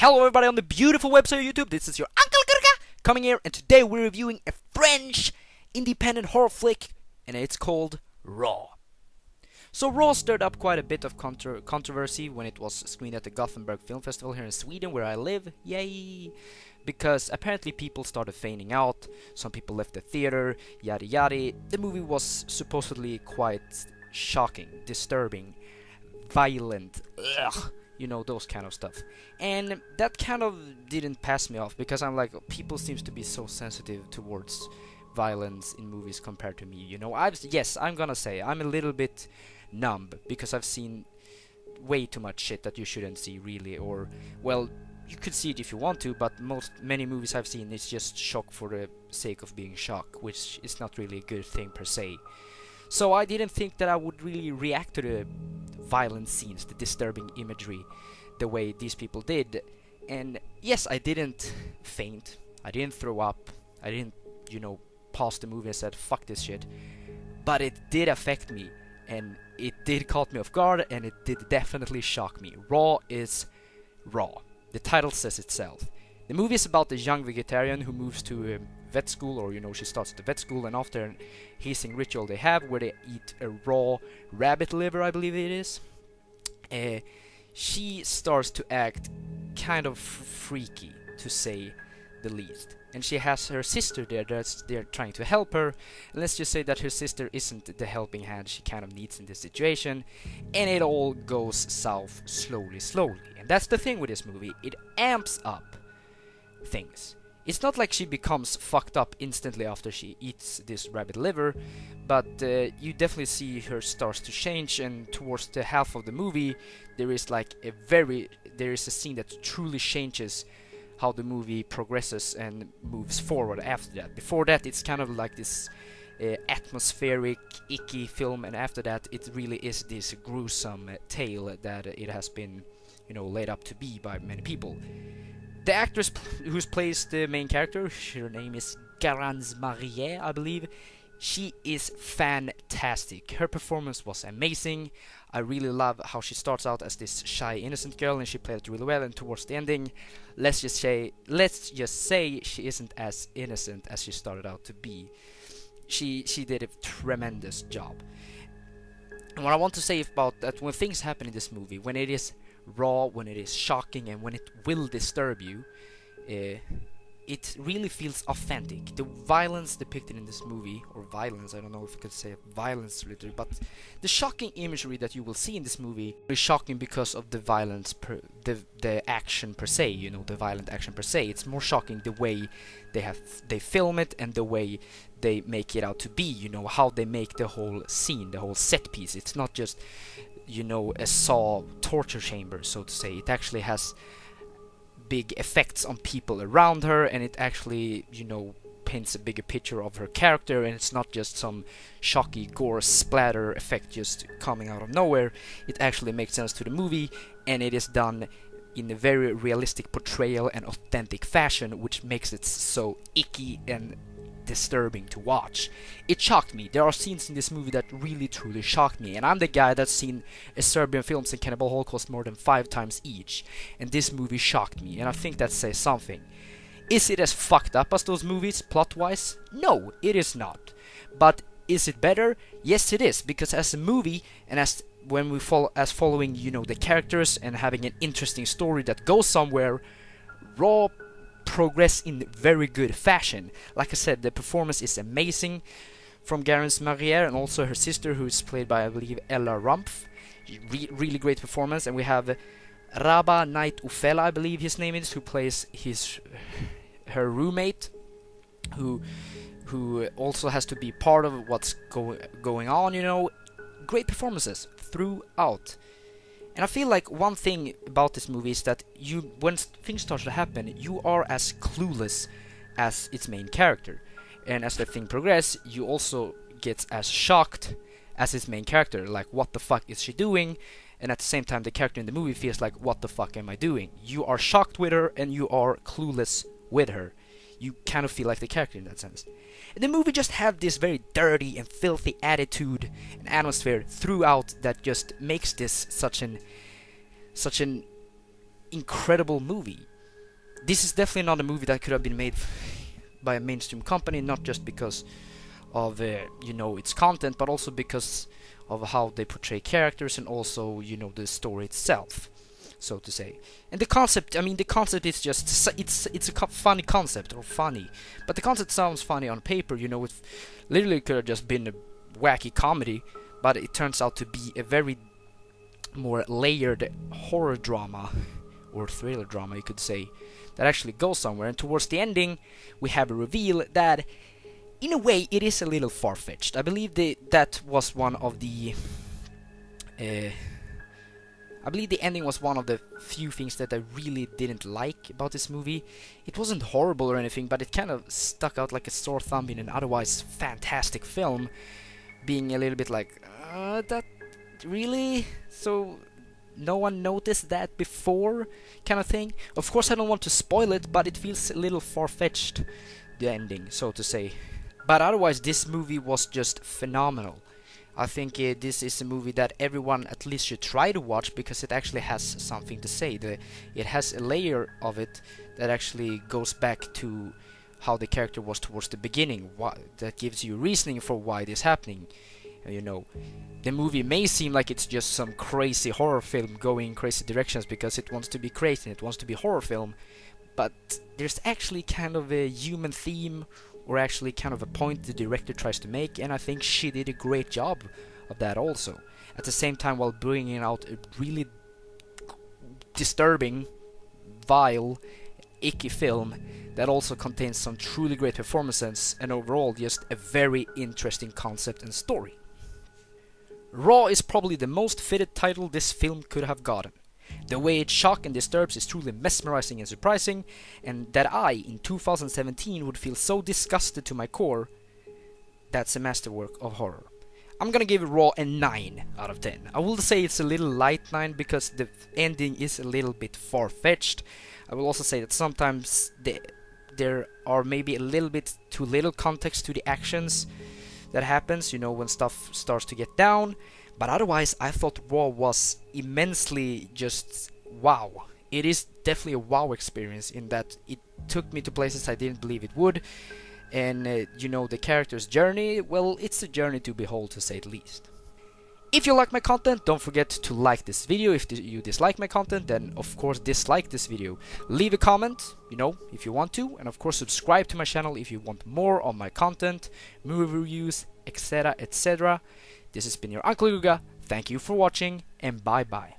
Hello everybody on the beautiful website of YouTube, this is your Uncle Gurga coming here, and today we're reviewing a French independent horror flick, and it's called Raw. So Raw stirred up quite a bit of controversy when it was screened at the Gothenburg Film Festival here in Sweden, where I live, yay! Because apparently people started fainting out, some people left the theater, yada yada. The movie was supposedly quite shocking, disturbing, violent, ugh, you know, those kind of stuff. And that kind of didn't pass me off, because I'm like, people seems to be so sensitive towards violence in movies compared to me, you know. Yes, I'm gonna say I'm a little bit numb, because I've seen way too much shit that you shouldn't see, really. Or, well, you could see it if you want to, but many movies I've seen is just shock for the sake of being shock, which is not really a good thing per se. So I didn't think that I would really react to the violent scenes, the disturbing imagery, the way these people did. And yes, I didn't faint, I didn't throw up, I didn't, you know, pause the movie and said fuck this shit, but it did affect me, and it did caught me off guard, and it did definitely shock me. Raw is raw. The title says itself. The movie is about a young vegetarian who moves to a vet school, or, you know, she starts at the vet school, and after an hazing ritual they have where they eat a raw rabbit liver, I believe it is, she starts to act kind of freaky, to say the least. And she has her sister there that's there trying to help her. And let's just say that her sister isn't the helping hand she kind of needs in this situation, and it all goes south slowly. And that's the thing with this movie, it amps up things. It's not like she becomes fucked up instantly after she eats this rabbit liver, but you definitely see her starts to change, and towards the half of the movie there is a scene that truly changes how the movie progresses and moves forward after that. Before that it's kind of like this atmospheric, icky film, and after that it really is this gruesome tale that it has been, you know, laid up to be by many people. The actress who plays the main character, her name is Garance Marie, I believe. She is fantastic. Her performance was amazing. I really love how she starts out as this shy, innocent girl, and she played it really well. And towards the ending, let's just say she isn't as innocent as she started out to be. She did a tremendous job. And what I want to say about that, when things happen in this movie, when it is raw, when it is shocking, and when it will disturb you, it really feels authentic. The violence depicted in this movie, or violence, I don't know if I could say violence literally, but the shocking imagery that you will see in this movie is shocking because of the violence, the action per se, you know, the violent action per se. It's more shocking the way they film it, and the way they make it out to be, you know, how they make the whole scene, the whole set piece. It's not just, you know, a Saw torture chamber, so to say. It actually has big effects on people around her, and it actually, you know, paints a bigger picture of her character, and it's not just some shocky gore splatter effect just coming out of nowhere. It actually makes sense to the movie, and it is done in a very realistic portrayal and authentic fashion, which makes it so icky and disturbing to watch. It shocked me. There are scenes in this movie that really truly shocked me, and I'm the guy that's seen Serbian films and Cannibal Holocaust more than 5 times each, and this movie shocked me, and I think that says something. Is it as fucked up as those movies plot-wise? No, it is not. But is it better? Yes, it is, because as a movie, and as when we following, you know, the characters and having an interesting story that goes somewhere, Raw progress in very good fashion. Like I said, the performance is amazing from Garance Marie, and also her sister, who is played by, I believe, Ella Rumpf. Really great performance. And we have Raba Knight Ufela, I believe his name is, who plays her roommate, who also has to be part of what's going on, you know. Great performances throughout. And I feel like one thing about this movie is that when things start to happen, you are as clueless as its main character. And as the thing progresses, you also get as shocked as its main character. Like, what the fuck is she doing? And at the same time, the character in the movie feels like, what the fuck am I doing? You are shocked with her, and you are clueless with her. You kind of feel like the character in that sense. And the movie just had this very dirty and filthy attitude and atmosphere throughout that just makes this such an incredible movie. this is definitely not a movie that could have been made by a mainstream company, not just because of you know, its content, but also because of how they portray characters, and also, you know, the story itself, so to say. And the concept, I mean, the concept is just, it's a funny concept, or funny, but the concept sounds funny on paper, you know. It literally could have just been a wacky comedy, but it turns out to be a very more layered horror drama, or thriller drama, you could say, that actually goes somewhere. And towards the ending, we have a reveal that, in a way, it is a little far-fetched. I believe that was one of the I believe the ending was one of the few things that I really didn't like about this movie. It wasn't horrible or anything, but it kind of stuck out like a sore thumb in an otherwise fantastic film, being a little bit like, that really? So no one noticed that before, kind of thing. Of course, I don't want to spoil it, but it feels a little far-fetched, the ending, so to say. But otherwise, this movie was just phenomenal. I think this is a movie that everyone at least should try to watch, because it actually has something to say. It has a layer of it that actually goes back to how the character was towards the beginning. That gives you reasoning for why this is happening. You know, the movie may seem like it's just some crazy horror film going in crazy directions because it wants to be crazy and it wants to be a horror film, but there's actually kind of a human theme, or actually kind of a point the director tries to make, and I think she did a great job of that also. At the same time, while bringing out a really disturbing, vile, icky film that also contains some truly great performances, and overall just a very interesting concept and story. Raw is probably the most fitted title this film could have gotten. The way it shocks and disturbs is truly mesmerizing and surprising, and that I, in 2017, would feel so disgusted to my core, that's a masterwork of horror. I'm gonna give Raw a 9 out of 10. I will say it's a little light 9 because the ending is a little bit far-fetched. I will also say that sometimes there are maybe a little bit too little context to the actions that happens, you know, when stuff starts to get down. But otherwise, I thought Raw was immensely just wow. It is definitely a wow experience in that it took me to places I didn't believe it would. And, you know, the character's journey, well, it's a journey to behold, to say the least. If you like my content, don't forget to like this video. If you dislike my content, then of course dislike this video. Leave a comment, you know, if you want to. And of course subscribe to my channel if you want more of my content, movie reviews, etc, etc. This has been your Uncle Guga. Thank you for watching, and bye bye.